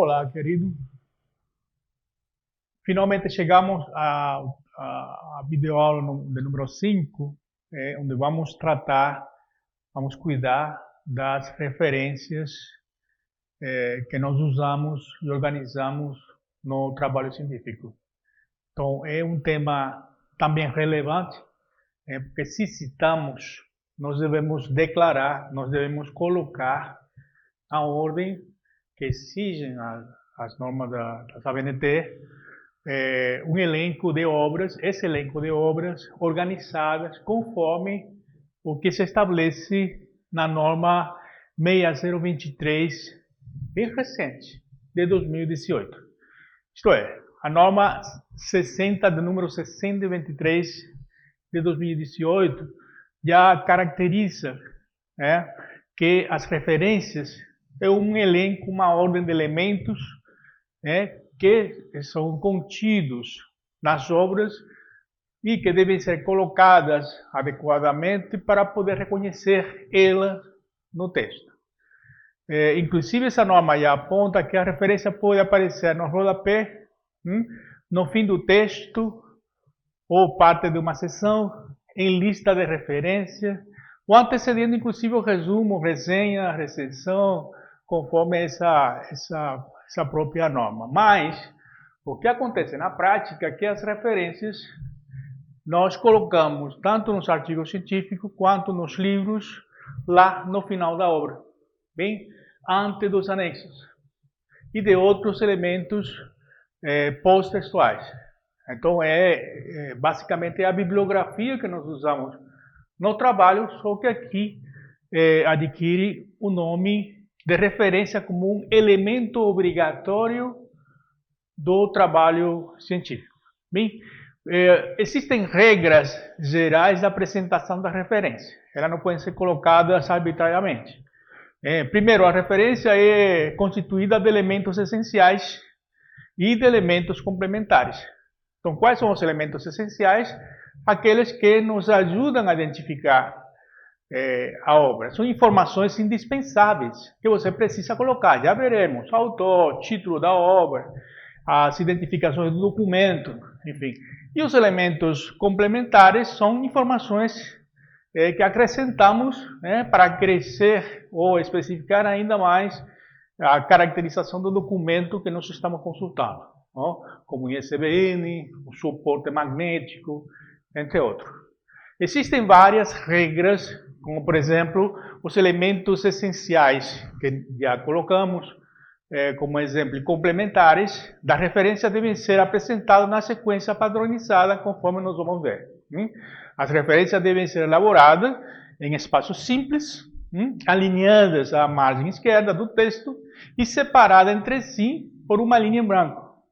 Olá, querido. Finalmente chegamos à videoaula de número 5, onde vamos cuidar das referências que nós usamos e organizamos no trabalho científico. Então, é um tema também relevante, porque se citamos, nós devemos declarar, nós devemos colocar a ordem que exigem as normas das ABNT, um elenco de obras, esse elenco de obras organizadas conforme o que se estabelece na norma 6023, bem recente, de 2018. Isto é, a norma 60, do número 6023 de 2018, já caracteriza que as referências é um elenco, uma ordem de elementos que são contidos nas obras e que devem ser colocadas adequadamente para poder reconhecer elas no texto. Inclusive, essa norma já aponta que a referência pode aparecer no rodapé, no fim do texto, ou parte de uma seção, em lista de referência, ou antecedendo, inclusive, o resumo, resenha, recensão, conforme essa própria norma. Mas, o que acontece na prática é que as referências nós colocamos tanto nos artigos científicos quanto nos livros lá no final da obra, bem antes dos anexos e de outros elementos pós-textuais. Então, basicamente a bibliografia que nós usamos no trabalho, só que aqui adquire o nome de referência como um elemento obrigatório do trabalho científico. Bem, existem regras gerais da apresentação da referência. Elas não podem ser colocadas arbitrariamente. Primeiro, a referência é constituída de elementos essenciais e de elementos complementares. Então, quais são os elementos essenciais? Aqueles que nos ajudam a identificar a obra. São informações indispensáveis que você precisa colocar. Já veremos: autor, título da obra, as identificações do documento, enfim. E os elementos complementares são informações que acrescentamos para crescer ou especificar ainda mais a caracterização do documento que nós estamos consultando, como o ISBN, o suporte magnético, entre outros. Existem várias regras, como por exemplo os elementos essenciais que já colocamos como exemplo, complementares da referência devem ser apresentados na sequência padronizada, conforme nós vamos ver. As referências devem ser elaboradas em espaços simples, alinhadas à margem esquerda do texto e separadas entre si por uma linha em branco.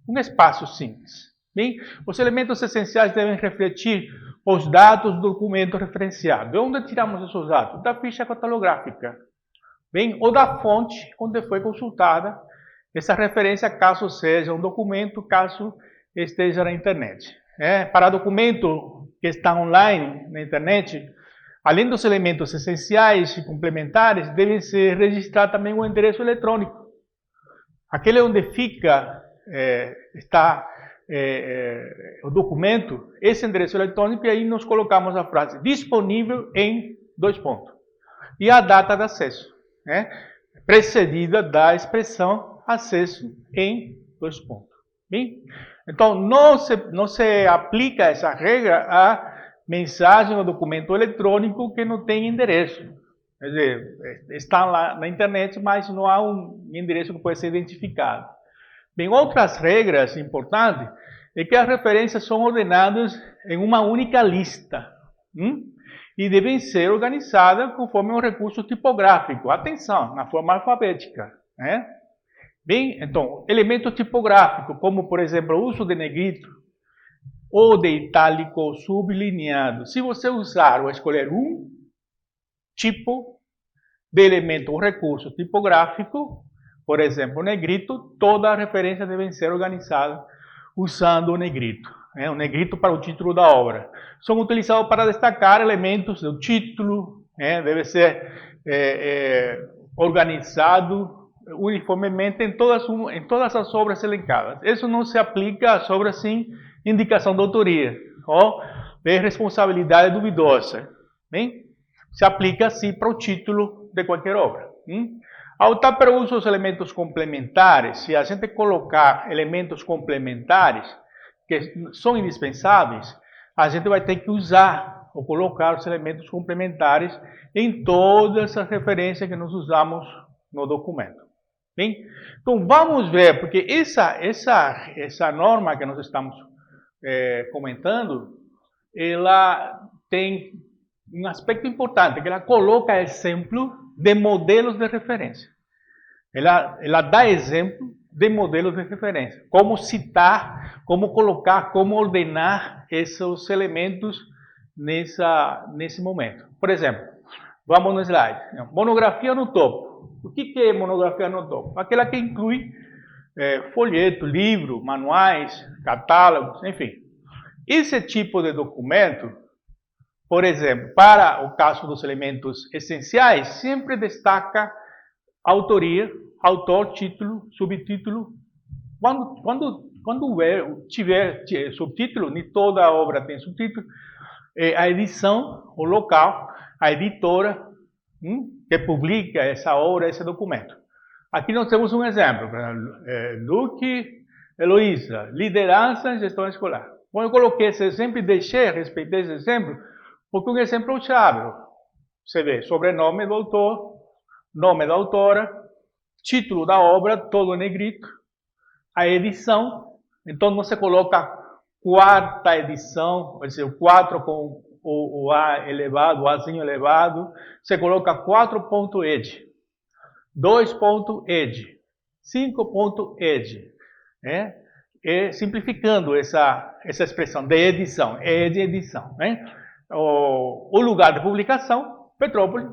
Um espaço simples. Bem, os elementos essenciais devem refletir os dados do documento referenciado. De onde tiramos esses dados? Da ficha catalográfica. Bem, ou da fonte onde foi consultada essa referência, caso seja um documento, caso esteja na internet. Para documento que está online na internet, além dos elementos essenciais e complementares, devem ser registrados também o endereço eletrônico. Aquele onde está o documento, esse endereço eletrônico, e aí nós colocamos a frase disponível em ... E a data de acesso, precedida da expressão acesso em ... Bem? Então, não se aplica essa regra a mensagem ou documento eletrônico que não tem endereço. Quer dizer, está lá na internet, mas não há um endereço que pode ser identificado. Bem, outras regras importantes é que as referências são ordenadas em uma única lista. E devem ser organizadas conforme um recurso tipográfico. Atenção, na forma alfabética. Bem, então, elemento tipográfico, como por exemplo o uso de negrito ou de itálico ou sublinhado. Se você usar ou escolher um tipo de elemento ou recurso tipográfico, por exemplo, o negrito, toda a referência deve ser organizada usando o negrito. O negrito para o título da obra. São utilizados para destacar elementos do título, deve ser organizado uniformemente em todas as obras elencadas. Isso não se aplica às obras sem indicação de autoria ou de responsabilidade duvidosa. Bem? Se aplica sim para o título de qualquer obra. Ao optar para o uso dos elementos complementares, se a gente colocar elementos complementares que são indispensáveis, a gente vai ter que usar ou colocar os elementos complementares em todas as referências que nós usamos no documento. Bem? Então vamos ver, porque essa norma que nós estamos comentando, ela tem um aspecto importante, que ela coloca exemplo de modelos de referência. Ela dá exemplo de modelos de referência. Como citar, como colocar, como ordenar esses elementos nesse momento. Por exemplo, vamos no slide. Monografia no topo. O que é monografia no topo? Aquela que inclui folheto, livro, manuais, catálogos, enfim. Esse tipo de documento, por exemplo, para o caso dos elementos essenciais, sempre destaca autoria, autor, título, subtítulo. Quando tiver subtítulo, nem toda obra tem subtítulo, a edição, o local, a editora que publica essa obra, esse documento. Aqui nós temos um exemplo, Luque, Heloísa, liderança em gestão escolar. Bom, eu coloquei esse exemplo e deixei, respeitei esse exemplo, porque um exemplo chave. Você vê, sobrenome do autor, nome da autora, título da obra, todo em negrito, a edição, então você coloca quarta edição, vai ser o 4 com o A elevado, o Azinho elevado, você coloca 4.ed, 2.ed, 5.ed, simplificando essa expressão de edição, de edição. O lugar de publicação, Petrópolis,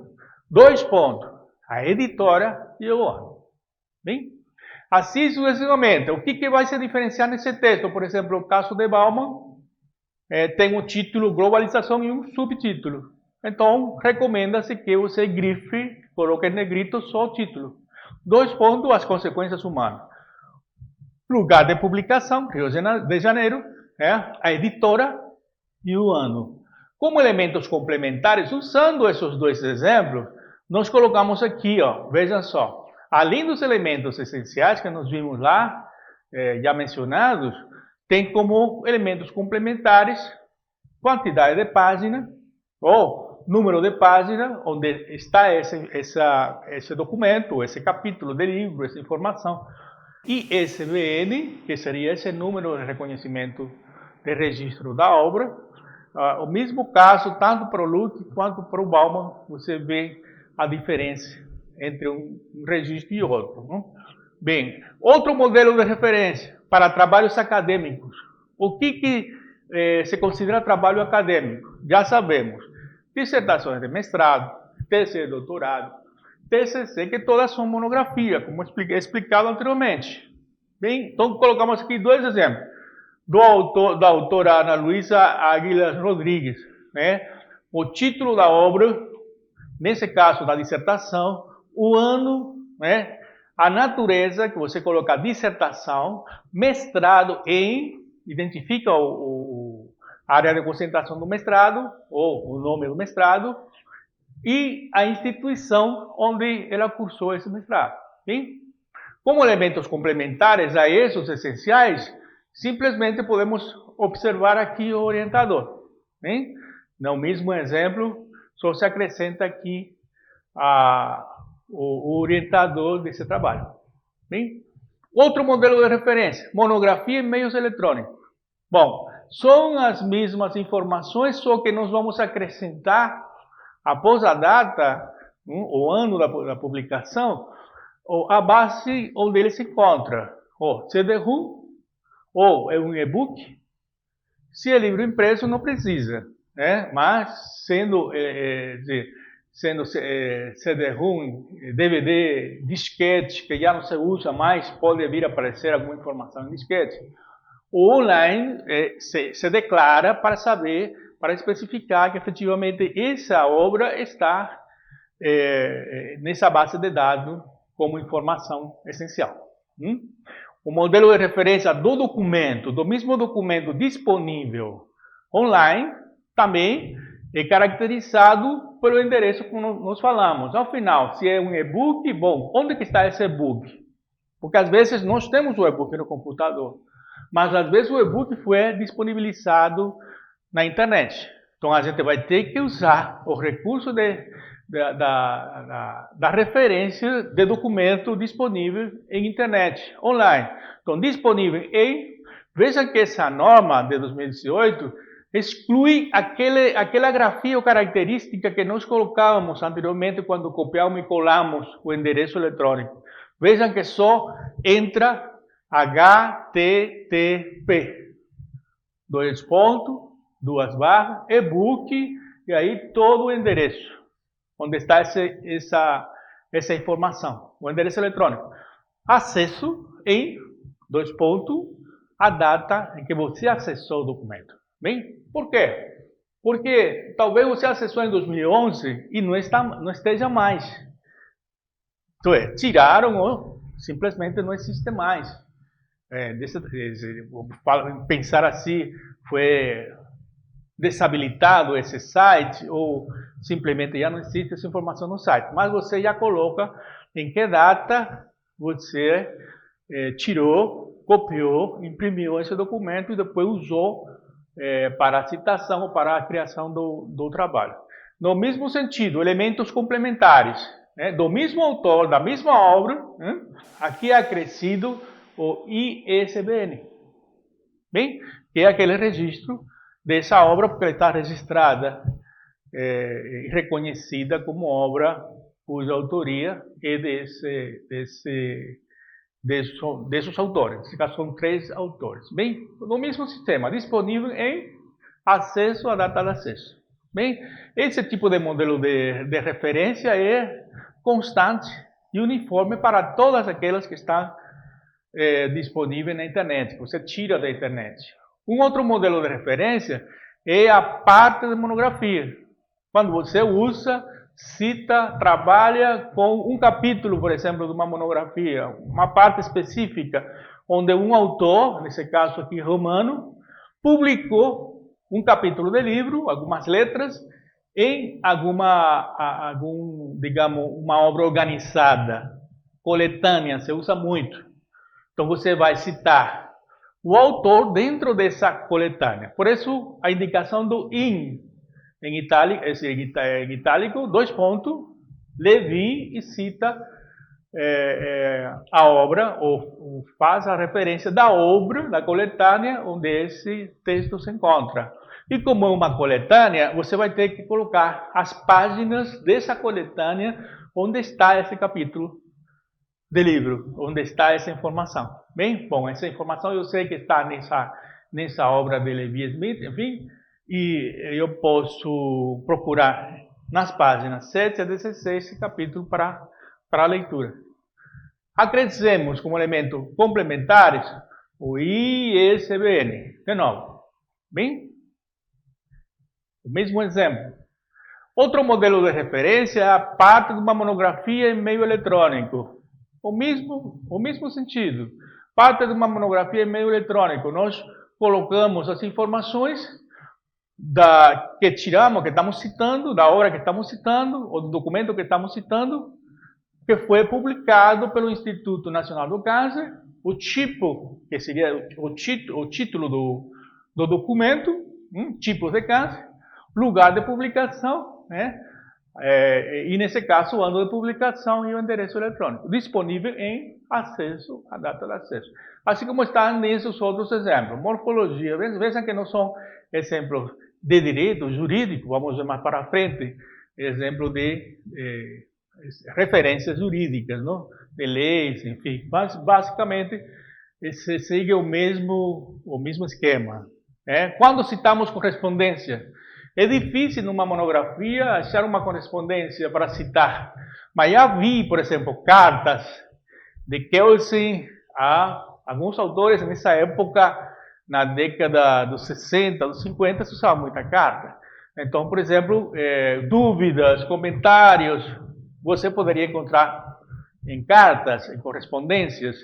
2 pontos, a editora e o ano. Bem? Assim sucessivamente. O que vai se diferenciar nesse texto? Por exemplo, o caso de Bauman tem um título globalização e um subtítulo. Então, recomenda-se que você grife, coloque em negrito só o título. 2 pontos, as consequências humanas. Lugar de publicação, Rio de Janeiro, a editora e o ano. Como elementos complementares, usando esses dois exemplos, nós colocamos aqui, vejam só, além dos elementos essenciais que nós vimos lá, já mencionados, tem como elementos complementares quantidade de página, ou número de página, onde está esse documento, esse capítulo de livro, essa informação. E ISBN, que seria esse número de reconhecimento de registro da obra. O mesmo caso, tanto para o Luque quanto para o Bauman, você vê a diferença entre um registro e outro. Não? Bem, outro modelo de referência para trabalhos acadêmicos. O que se considera trabalho acadêmico? Já sabemos. Dissertações de mestrado, tese de doutorado, TCC, que todas são monografia, como explicado anteriormente. Bem, então colocamos aqui dois exemplos. Da autora Ana Luísa Aguilar Rodrigues. O título da obra, nesse caso da dissertação, o ano, a natureza, que você coloca dissertação, mestrado em, identifica a área de concentração do mestrado, ou o nome do mestrado, e a instituição onde ela cursou esse mestrado. Bem? Como elementos complementares a esses essenciais, simplesmente podemos observar aqui o orientador. Bem? No mesmo exemplo, só se acrescenta aqui o orientador desse trabalho. Bem? Outro modelo de referência, monografia em meios eletrônicos. Bom, são as mesmas informações, só que nós vamos acrescentar, após a data, o ano da publicação, a base onde ele se encontra. CD-ROM, ou é um e-book. Se é livro impresso, não precisa. Mas, sendo CD-ROM, DVD, disquete, que já não se usa mais, pode vir a aparecer alguma informação em disquete. O online se declara para saber, para especificar que efetivamente essa obra está nessa base de dados como informação essencial. O modelo de referência do documento, do mesmo documento disponível online, também é caracterizado pelo endereço que nós falamos. Ao final, se é um e-book, bom, onde que está esse e-book? Porque às vezes nós temos o e-book no computador, mas às vezes o e-book foi disponibilizado na internet. Então a gente vai ter que usar o recurso da referência de documento disponível em internet, online. Então, disponível em... Veja que essa norma de 2018 exclui aquela grafia ou característica que nós colocávamos anteriormente quando copiamos e colamos o endereço eletrônico. Vejam que só entra HTTP. 2 pontos, 2 barras, e-book, e aí todo o endereço, onde está essa informação, o endereço eletrônico. Acesso em 2 pontos, a data em que você acessou o documento. Bem? Por quê? Porque talvez você acessou em 2011 e não esteja mais. Então, tiraram ou simplesmente não existe mais. Pensar assim, foi desabilitado esse site ou simplesmente já não existe essa informação no site. Mas você já coloca em que data você tirou, copiou, imprimiu esse documento e depois usou para a citação ou para a criação do trabalho. No mesmo sentido, elementos complementares, do mesmo autor, da mesma obra, aqui é acrescido o ISBN, bem? Que é aquele registro dessa obra, porque ela está registrada e reconhecida como obra cuja autoria é desses autores. Nesse caso, são 3 autores. Bem, no mesmo sistema, disponível em acesso à data de acesso. Bem, esse tipo de modelo de referência é constante e uniforme para todas aquelas que estão disponíveis na internet. Você tira da internet. Um outro modelo de referência é a parte de monografia. Quando você usa, cita, trabalha com um capítulo, por exemplo, de uma monografia, uma parte específica, onde um autor, nesse caso aqui romano, publicou um capítulo de livro, algumas letras, em digamos, uma obra organizada, coletânea, se usa muito. Então você vai citar o autor dentro dessa coletânea. Por isso, a indicação do in, em itálico, 2 pontos, Levi, e cita a obra, ou faz a referência da obra, da coletânea, onde esse texto se encontra. E como é uma coletânea, você vai ter que colocar as páginas dessa coletânea onde está esse capítulo de livro, onde está essa informação. Bem, bom, essa informação eu sei que está nessa obra de Levi Smith, enfim, e eu posso procurar nas páginas 7 a 16 esse capítulo para a leitura. Acrescemos como elemento complementares o ISBN, de novo. Bem, o mesmo exemplo. Outro modelo de referência é a parte de uma monografia em meio eletrônico. O mesmo sentido. Parte de uma monografia em meio eletrônico. Nós colocamos as informações que tiramos, que estamos citando, da obra que estamos citando, ou do documento que estamos citando, que foi publicado pelo Instituto Nacional do Câncer, o tipo, que seria o título do documento, tipo de câncer, lugar de publicação, e nesse caso o ano de publicação e o endereço eletrônico, disponível em acesso, a data de acesso. Assim como está nesses outros exemplos. Morfologia, vejam que não são exemplos de direito jurídico, vamos ver mais para frente, exemplo de referências jurídicas, não? De leis, enfim. Mas basicamente se segue o mesmo esquema. Quando citamos correspondência, é difícil numa monografia achar uma correspondência para citar, mas já vi, por exemplo, cartas de Kelsen a alguns autores nessa época, na década dos 60, dos 50, se usava muita carta. Então, por exemplo, dúvidas, comentários, você poderia encontrar em cartas, em correspondências.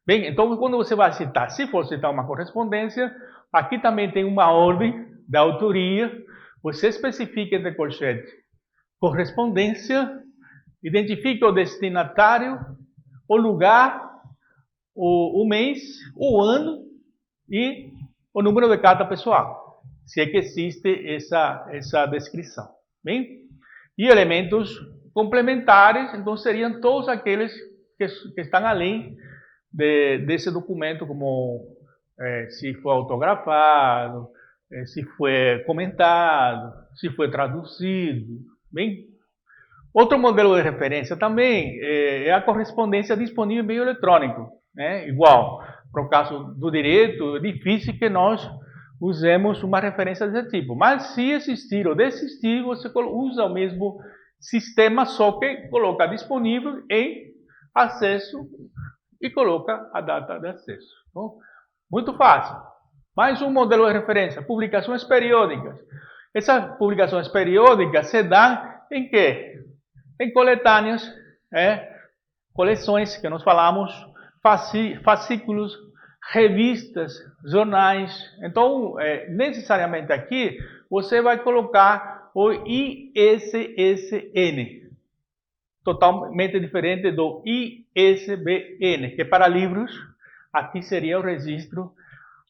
Bem, então quando você vai citar, se for citar uma correspondência, aqui também tem uma ordem da autoria, você especifica entre colchete correspondência, identifica o destinatário, o lugar, o mês, o ano e o número de carta pessoal, se é que existe essa descrição. Bem? E elementos complementares, então seriam todos aqueles que estão além desse documento, como se foi autografado, se foi comentado, se foi traduzido. Bem? Outro modelo de referência também é a correspondência disponível em meio eletrônico. Né? Igual, para o caso do direito, é difícil que nós usemos uma referência desse tipo. Mas se existir ou desistir, você usa o mesmo sistema, só que coloca disponível em acesso e coloca a data de acesso. Então, muito fácil. Mais um modelo de referência, publicações periódicas. Essas publicações periódicas se dão em quê? Em coletâneas, coleções que nós falamos, fascículos, revistas, jornais. Então, necessariamente aqui, você vai colocar o ISSN, totalmente diferente do ISBN, que para livros, aqui seria o registro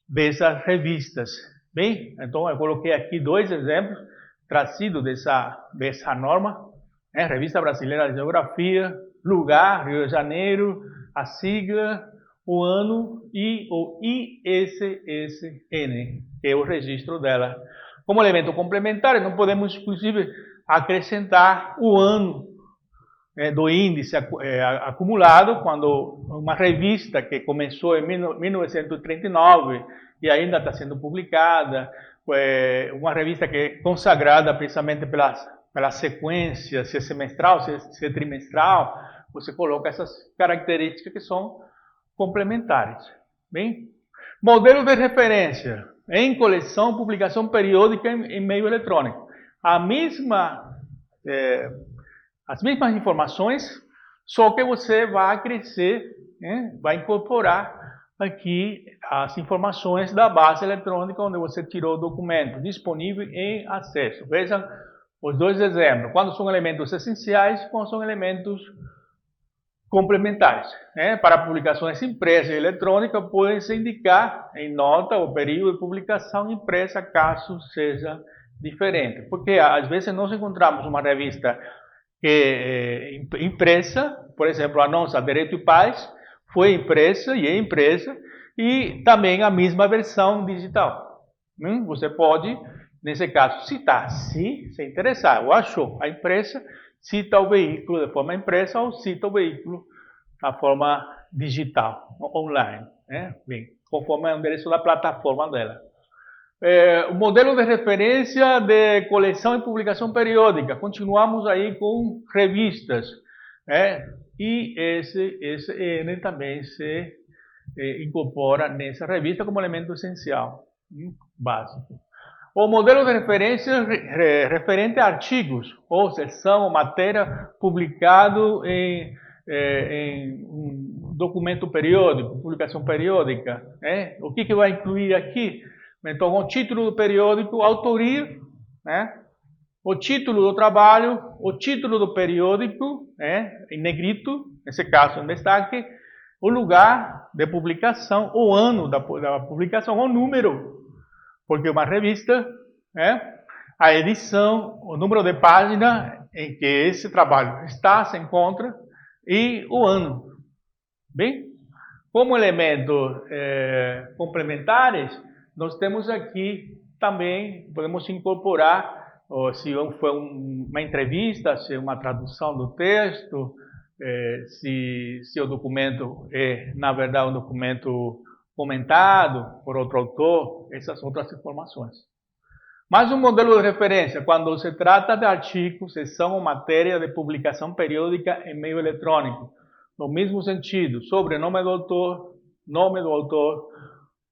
dessas revistas. Bem, então eu coloquei aqui 2 exemplos trazidos dessa norma. Revista Brasileira de Geografia, lugar, Rio de Janeiro, a sigla, o ano e o ISSN, que é o registro dela. Como elemento complementar, não podemos, inclusive, acrescentar o ano do índice acumulado, quando uma revista que começou em 1939 e ainda está sendo publicada, uma revista que é consagrada precisamente pela sequência, se é semestral, se é trimestral, você coloca essas características que são complementares. Bem? Modelo de referência em coleção, publicação periódica em meio eletrônico. As mesmas informações, só que você vai crescer, vai incorporar aqui as informações da base eletrônica onde você tirou o documento disponível em acesso. Vejam os 2 exemplos, quando são elementos essenciais, quando são elementos complementares. Para publicações impressas e eletrônicas, pode-se indicar em nota o período de publicação impressa, caso seja diferente. Porque às vezes nós encontramos uma revista que é impressa, por exemplo, a nossa Direito e Paz, foi impressa e é impressa, e também a mesma versão digital. Você pode, nesse caso, citar, se interessar, ou achou a impressa, cita o veículo de forma impressa ou cita o veículo na forma digital, online, bem, conforme o endereço da plataforma dela. O modelo de referência de coleção e publicação periódica, continuamos aí com revistas, e esse N também se incorpora nessa revista como elemento essencial, básico. O modelo de referência referente a artigos, ou seção ou matéria publicado em um documento periódico, publicação periódica. O que vai incluir aqui? Então, o título do periódico, autoria, o título do trabalho, o título do periódico, em negrito, nesse caso em destaque, o lugar de publicação, o ano da publicação, o número, porque uma revista, a edição, o número de página em que esse trabalho se encontra e o ano. Bem, como elementos complementares, nós temos aqui também, podemos incorporar, se foi uma entrevista, se é uma tradução do texto, se o documento é, na verdade, um documento comentado por outro autor, essas outras informações. Mais um modelo de referência, quando se trata de artigo, seção ou matéria de publicação periódica em meio eletrônico. No mesmo sentido, sobrenome do autor, nome do autor,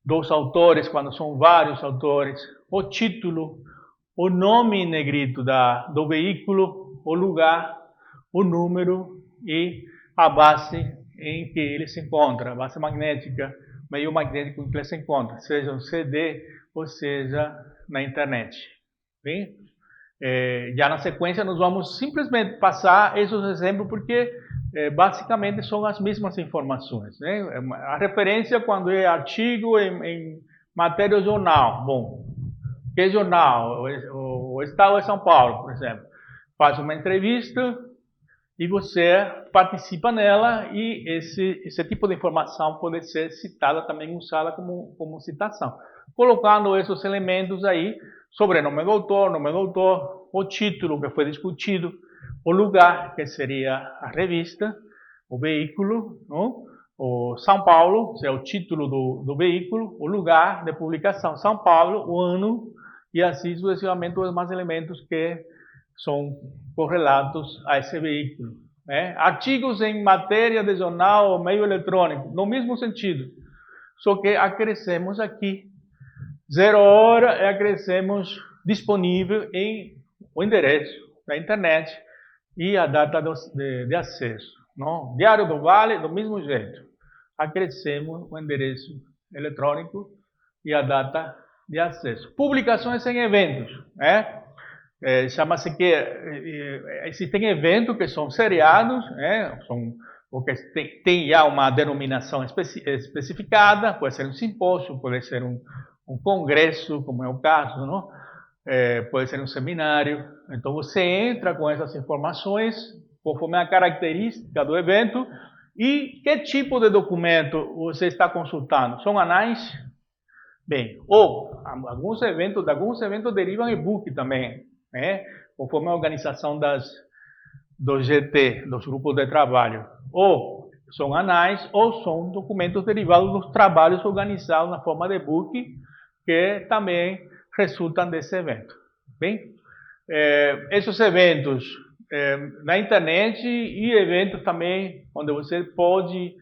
dos autores, quando são vários autores, o título, o nome em negrito do veículo, o lugar, o número e a base em que ele se encontra, a base magnética, meio magnético em que ele se encontra, seja um CD ou seja na internet. Bem? Já na sequência nós vamos simplesmente passar esses exemplos porque basicamente são as mesmas informações, né? A referência quando é artigo em matéria do jornal. Bom, que jornal? O Estado de São Paulo, por exemplo. Faz uma entrevista e você participa nela e esse tipo de informação pode ser citada também, usada como citação. Colocando esses elementos aí, sobrenome do autor, nome do autor, o título que foi discutido, o lugar, que seria a revista, o veículo, não? O São Paulo, que é o título do veículo, o lugar de publicação, São Paulo, o ano, e assim sucessivamente os demais elementos que são correlatos a esse veículo. Né? Artigos em matéria de jornal ou meio eletrônico, no mesmo sentido, só que acrescemos aqui 0 hora e acrescemos disponível em o endereço da internet e a data de acesso. Não? Diário do Vale, do mesmo jeito. Acrescemos o endereço eletrônico e a data de acesso. Publicações em eventos. Né? Chama-se que existem eventos que são seriados, são porque tem já uma denominação especificada, pode ser um simpósio, pode ser um congresso, como é o caso, não? Pode ser um seminário. Então você entra com essas informações conforme a característica do evento e que tipo de documento você está consultando. São anais? Bem, ou alguns eventos derivam e-book também, né? Conforme a organização do GT, dos grupos de trabalho. Ou são anais ou são documentos derivados dos trabalhos organizados na forma de e-book, que também resultam desse evento. Bem, esses eventos na internet e eventos também onde você pode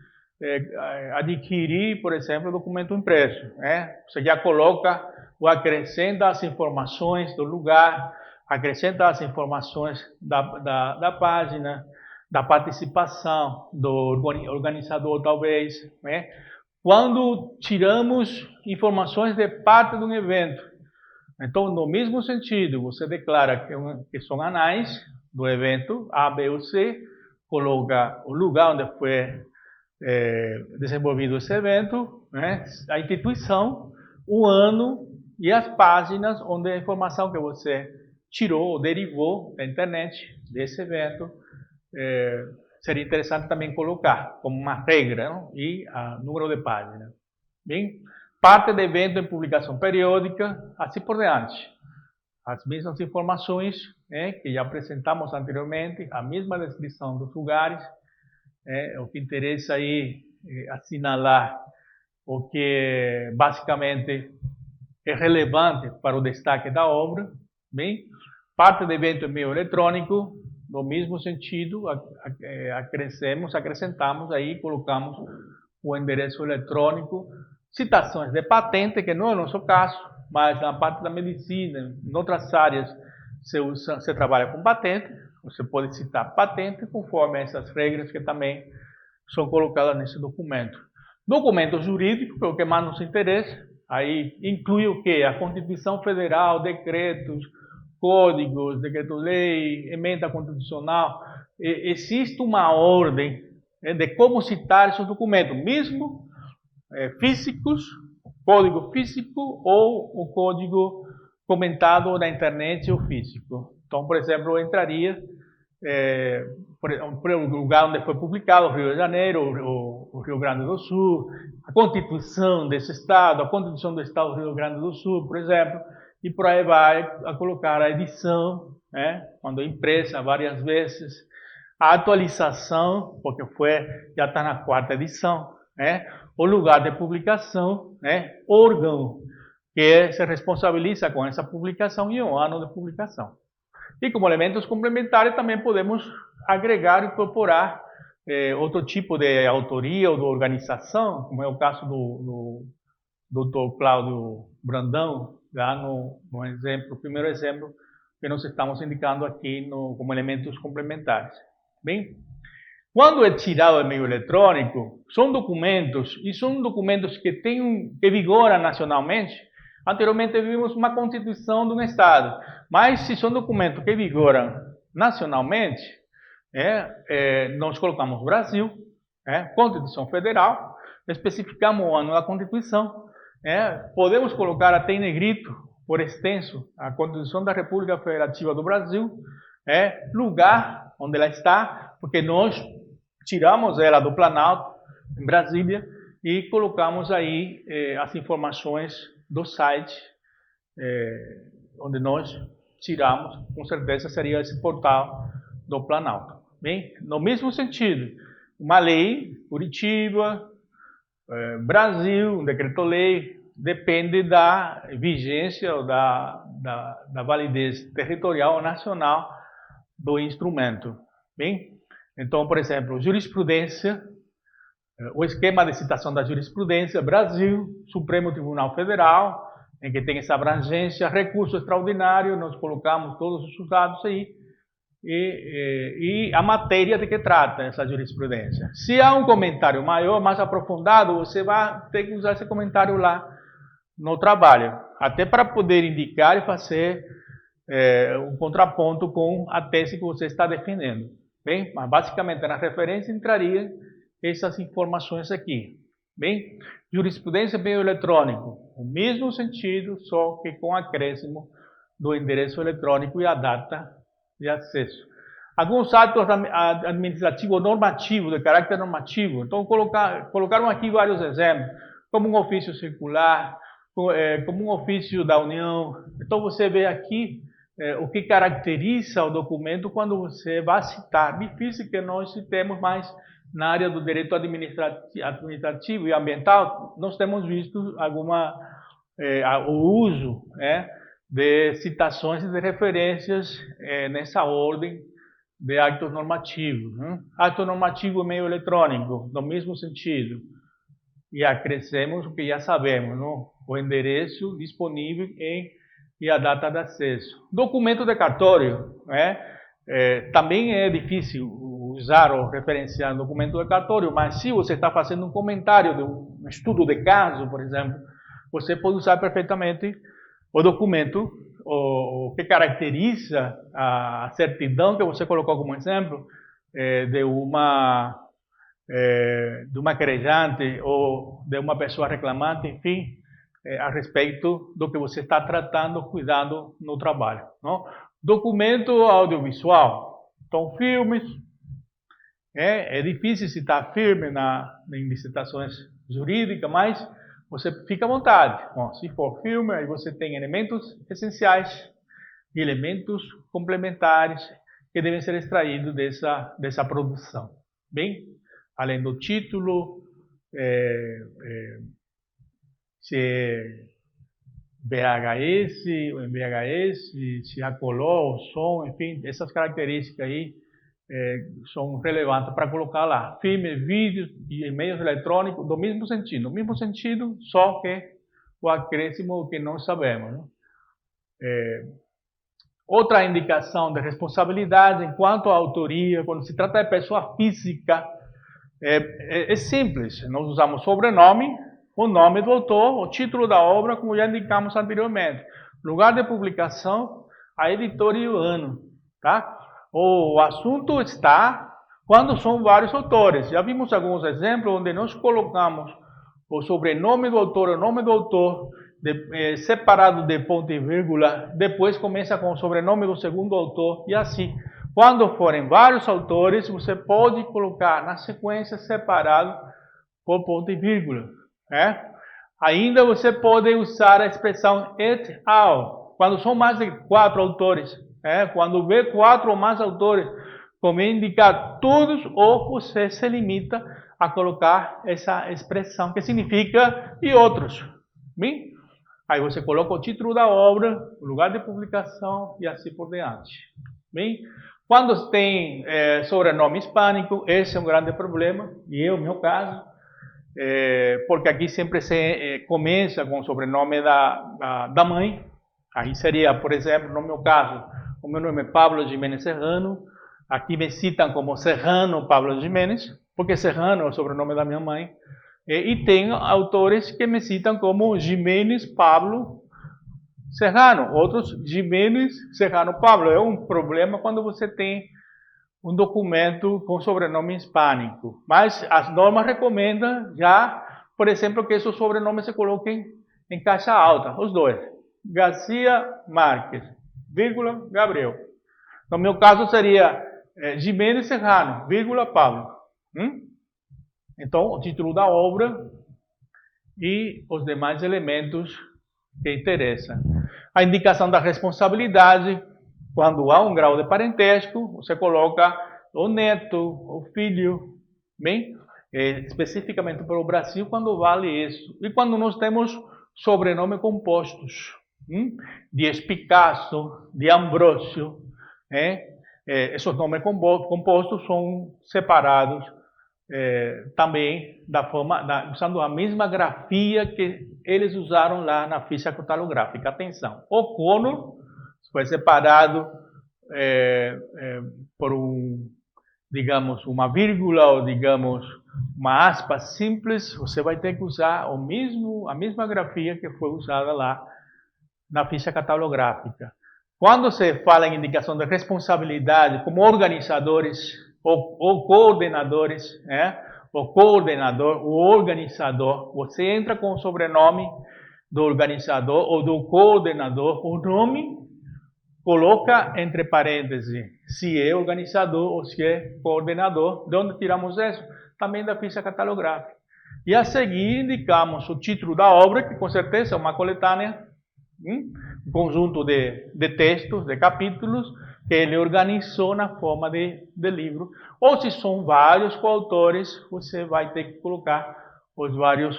adquirir, por exemplo, documento impresso. Né? Você já coloca ou acrescenta as informações do lugar, acrescenta as informações da página, da participação do organizador, talvez. Né? Quando tiramos informações de parte de um evento, então, no mesmo sentido, você declara que são anais do evento A, B ou C, coloca o lugar onde foi desenvolvido esse evento, né? A instituição, o ano e as páginas onde a informação que você tirou ou derivou da internet desse evento seria interessante também colocar como uma regra, não? E número de páginas. Bem, parte do evento em publicação periódica, assim por diante. As mesmas informações que já apresentamos anteriormente, a mesma descrição dos lugares. O que interessa aí assinalar o que basicamente é relevante para o destaque da obra. Bem, parte do evento em meio eletrônico, no mesmo sentido, acrescentamos aí, colocamos o endereço eletrônico, citações de patente, que não é o nosso caso, mas na parte da medicina, em outras áreas, você trabalha com patente, você pode citar patente conforme essas regras que também são colocadas nesse documento. Documento jurídico, que é o que mais nos interessa, aí inclui o quê? A Constituição Federal, decretos, códigos, decreto-lei, emenda constitucional. Existe uma ordem de como citar esses documentos, mesmo físicos, código físico ou o código comentado na internet ou físico. Então, por exemplo, eu entraria por um lugar onde foi publicado, o Rio de Janeiro, o Rio Grande do Sul, a Constituição desse estado, a Constituição do estado do Rio Grande do Sul, por exemplo, e por aí vai a colocar a edição, né, quando impressa várias vezes, a atualização, porque já está na 4ª edição, né, o lugar de publicação, né, órgão que se responsabiliza com essa publicação e o ano de publicação. E como elementos complementares também podemos agregar e incorporar outro tipo de autoria ou de organização, como é o caso do Dr. Cláudio Brandão, lá no primeiro exemplo que nós estamos indicando aqui como elementos complementares. Bem, Quando é tirado do meio eletrônico, são documentos, e são documentos que vigoram nacionalmente. Anteriormente vimos uma Constituição de um Estado, mas se são documentos que vigoram nacionalmente, nós colocamos Brasil, Constituição Federal, especificamos o ano da Constituição, podemos colocar até em negrito, por extenso, a Constituição da República Federativa do Brasil, lugar onde ela está, porque nós tiramos ela do Planalto, em Brasília, e colocamos aí as informações do site, onde nós tiramos, com certeza seria esse portal do Planalto. Bem, no mesmo sentido, uma lei, Curitiba, Brasil, um decreto-lei, depende da vigência ou da validez territorial ou nacional do instrumento. Bem, então, por exemplo, jurisprudência, o esquema de citação da jurisprudência, Brasil, Supremo Tribunal Federal, em que tem essa abrangência, recurso extraordinário, nós colocamos todos os dados aí, e a matéria de que trata essa jurisprudência. Se há um comentário maior, mais aprofundado, você vai ter que usar esse comentário lá no trabalho, até para poder indicar e fazer um contraponto com a tese que você está defendendo. Bem, mas basicamente na referência entraria essas informações aqui. Bem, jurisprudência meio eletrônico, o mesmo sentido, só que com acréscimo do endereço eletrônico e a data de acesso. Alguns atos administrativos normativos, de caráter normativo, então colocaram aqui vários exemplos, como um ofício circular, como um ofício da União. Então você vê aqui o que caracteriza o documento quando você vai citar. Difícil que nós citemos, mas na área do direito administrativo e ambiental, nós temos visto o uso de citações e de referências nessa ordem de actos normativos. Acto normativo meio eletrônico, no mesmo sentido. E acrescemos o que já sabemos, não? O endereço disponível e a data de acesso. Documento de cartório, também é difícil usar ou referenciar documento de cartório, mas se você está fazendo um comentário de um estudo de caso, por exemplo, você pode usar perfeitamente o documento, o que caracteriza a certidão que você colocou como exemplo, de uma querelhante ou de uma pessoa reclamante, enfim, a respeito do que você está tratando, cuidando no trabalho. Não? Documento audiovisual, então filmes, é difícil citar filme em licitações jurídicas, mas você fica à vontade. Bom, se for filme, aí você tem elementos essenciais e elementos complementares que devem ser extraídos dessa produção. Bem, além do título, se é VHS, ou MVHS, se há color, o som, enfim, essas características aí são relevantes para colocar lá. Filmes, vídeos e e-mails eletrônicos, do mesmo sentido, só que o acréscimo que não sabemos. Né? Outra indicação de responsabilidade enquanto à autoria, quando se trata de pessoa física, é simples. Nós usamos sobrenome, o nome do autor, o título da obra, como já indicamos anteriormente. Lugar de publicação, a editora e o ano. Tá? O assunto está quando são vários autores. Já vimos alguns exemplos onde nós colocamos o sobrenome do autor, o nome do autor, separado de ponto e vírgula, depois começa com o sobrenome do segundo autor e assim. Quando forem vários autores, você pode colocar na sequência separado por ponto e vírgula. Ainda você pode usar a expressão et al. Quando são mais de 4 autores. Quando vê 4 ou mais autores, convém indicar todos ou você se limita a colocar essa expressão que significa e outros. Bem? Aí você coloca o título da obra, o lugar de publicação e assim por diante. Bem? Quando tem sobrenome hispânico, esse é um grande problema, e é o meu caso, porque aqui sempre se começa com o sobrenome da mãe. Aí seria, por exemplo, no meu caso, o meu nome é Pablo Jimenez Serrano, Aqui me citam como Serrano Pablo Jiménez, porque Serrano é o sobrenome da minha mãe. E tem autores que me citam como Jiménez Pablo Serrano, outros Jiménez Serrano Pablo. É um problema quando você tem um documento com sobrenome hispânico. Mas as normas recomendam já, por exemplo, que esses sobrenomes se coloquem em caixa alta, os dois. Garcia Marques, vírgula, Gabriel. No meu caso seria Jiménez Serrano, vírgula, Pablo. Então, o título da obra e os demais elementos que interessam. A indicação da responsabilidade, quando há um grau de parentesco, você coloca o neto, o filho, bem? Especificamente para o Brasil, quando vale isso. E quando nós temos sobrenomes compostos, de Picasso, de Ambrósio, esses nomes compostos são separados também usando a mesma grafia que eles usaram lá na ficha catalográfica. Atenção, o Conor foi separado por digamos, uma vírgula ou, digamos, uma aspa simples. Você vai ter que usar a mesma grafia que foi usada lá na ficha catalográfica. Quando se fala em indicação de responsabilidade, como organizadores ou coordenadores, o coordenador, o organizador, você entra com o sobrenome do organizador ou do coordenador, o nome, coloca entre parênteses se é organizador ou se é coordenador. De onde tiramos isso? Também da ficha catalográfica. E a seguir indicamos o título da obra, que com certeza é uma coletânea, um conjunto de textos, de capítulos, que ele organizou na forma de livro. Ou se são vários coautores, você vai ter que colocar os vários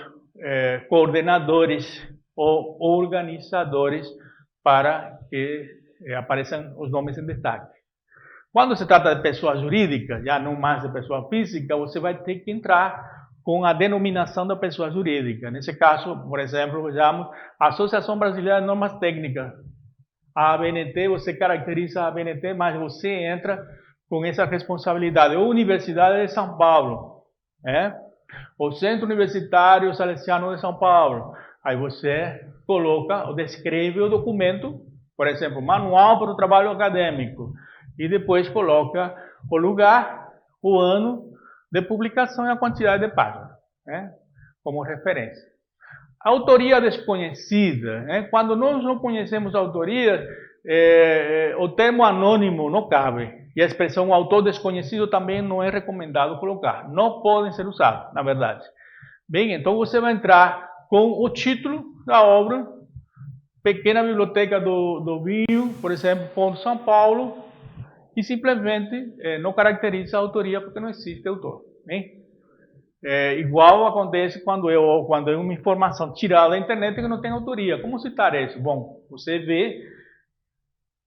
coordenadores ou organizadores para que apareçam os nomes em destaque. Quando se trata de pessoa jurídica, já não mais de pessoa física, você vai ter que entrar com a denominação da pessoa jurídica. Nesse caso, por exemplo, usamos a Associação Brasileira de Normas Técnicas. A ABNT, você caracteriza a ABNT, mas você entra com essa responsabilidade. Ou Universidade de São Paulo, o Centro Universitário Salesiano de São Paulo. Aí você coloca, ou descreve o documento, por exemplo, Manual para o Trabalho Acadêmico, e depois coloca o lugar, o ano de publicação e a quantidade de páginas, como referência. A autoria desconhecida, quando nós não conhecemos a autoria, o termo anônimo não cabe. E a expressão autor desconhecido também não é recomendado colocar. Não podem ser usados, na verdade. Bem, então você vai entrar com o título da obra, Pequena Biblioteca do Vinho, por exemplo, ponto São Paulo, e simplesmente não caracteriza a autoria porque não existe autor. Bem? Igual acontece quando é uma informação tirada da internet que não tem autoria. Como citar isso? Bom, você vê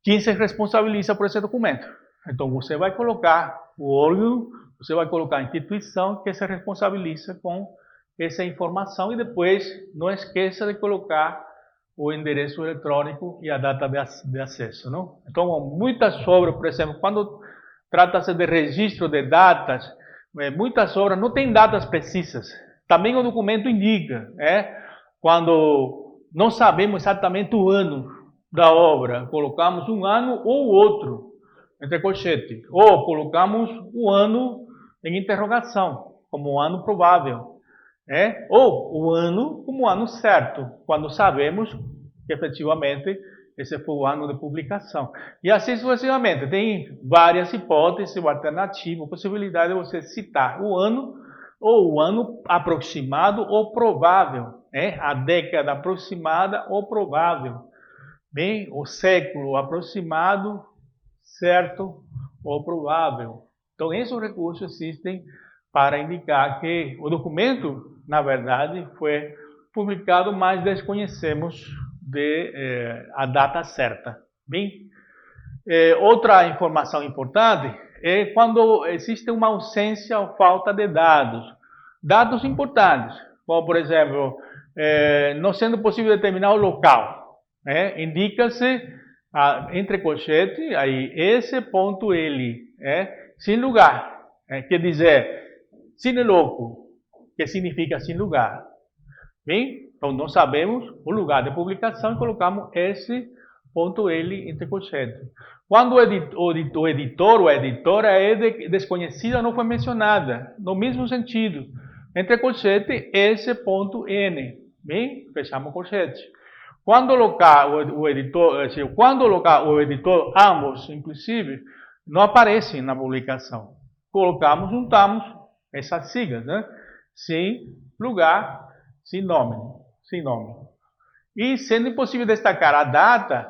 quem se responsabiliza por esse documento. Então você vai colocar o órgão, você vai colocar a instituição que se responsabiliza com essa informação e depois não esqueça de colocar o endereço eletrônico e a data de acesso. Não? Então, muitas obras, por exemplo, quando trata-se de registro de datas, muitas obras não têm datas precisas. Também o documento indica, quando não sabemos exatamente o ano da obra, colocamos um ano ou outro, entre colchete, ou colocamos o ano em interrogação, como um ano provável, ou o ano como ano certo, quando sabemos que efetivamente esse foi o ano de publicação. E assim sucessivamente. Tem várias hipóteses ou alternativas, possibilidade de você citar o ano, ou o ano aproximado ou provável, a década aproximada ou provável, bem, o século aproximado, certo ou provável. Então, esses recursos existem para indicar que o documento, na verdade, foi publicado, mas desconhecemos a data certa. Bem, outra informação importante é quando existe uma ausência ou falta de dados. Dados importantes, como, por exemplo, não sendo possível determinar o local. Indica-se entre colchete, aí esse ponto L é sem lugar. Quer dizer, sin loco, que significa sem lugar. Bem? Então, nós sabemos o lugar de publicação e colocamos esse ponto L entre colchete. Quando o editor ou a editora é desconhecida, não foi mencionada. No mesmo sentido, entre colchete, esse ponto N. Bem? Fechamos colchete. Quando colocar o editor, ambos, inclusive, não aparecem na publicação. Juntamos essas siglas, né? Sem lugar, sem nome. E sendo impossível destacar a data,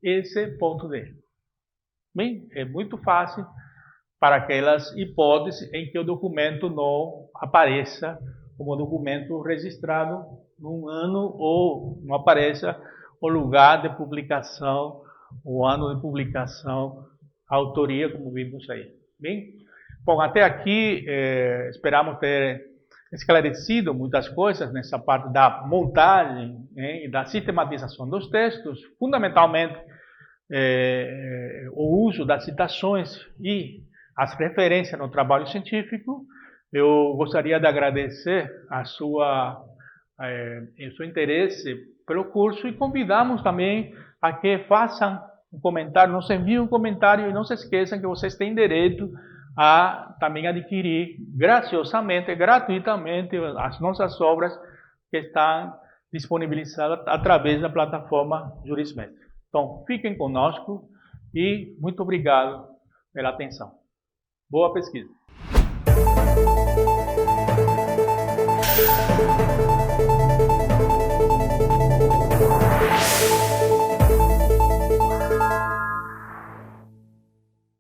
esse ponto D. Bem, é muito fácil para aquelas hipóteses em que o documento não apareça como documento registrado num ano ou não apareça o lugar de publicação, o ano de publicação, a autoria, como vimos aí. Bem, bom, até aqui esperamos ter esclarecido muitas coisas nessa parte da montagem e da sistematização dos textos, fundamentalmente o uso das citações e as referências no trabalho científico. Eu gostaria de agradecer o seu interesse pelo curso e convidamos também a que façam um comentário, nos enviem um comentário e não se esqueçam que vocês têm direito a também adquirir graciosamente, gratuitamente as nossas obras que estão disponibilizadas através da plataforma Jurismet. Então, fiquem conosco e muito obrigado pela atenção. Boa pesquisa!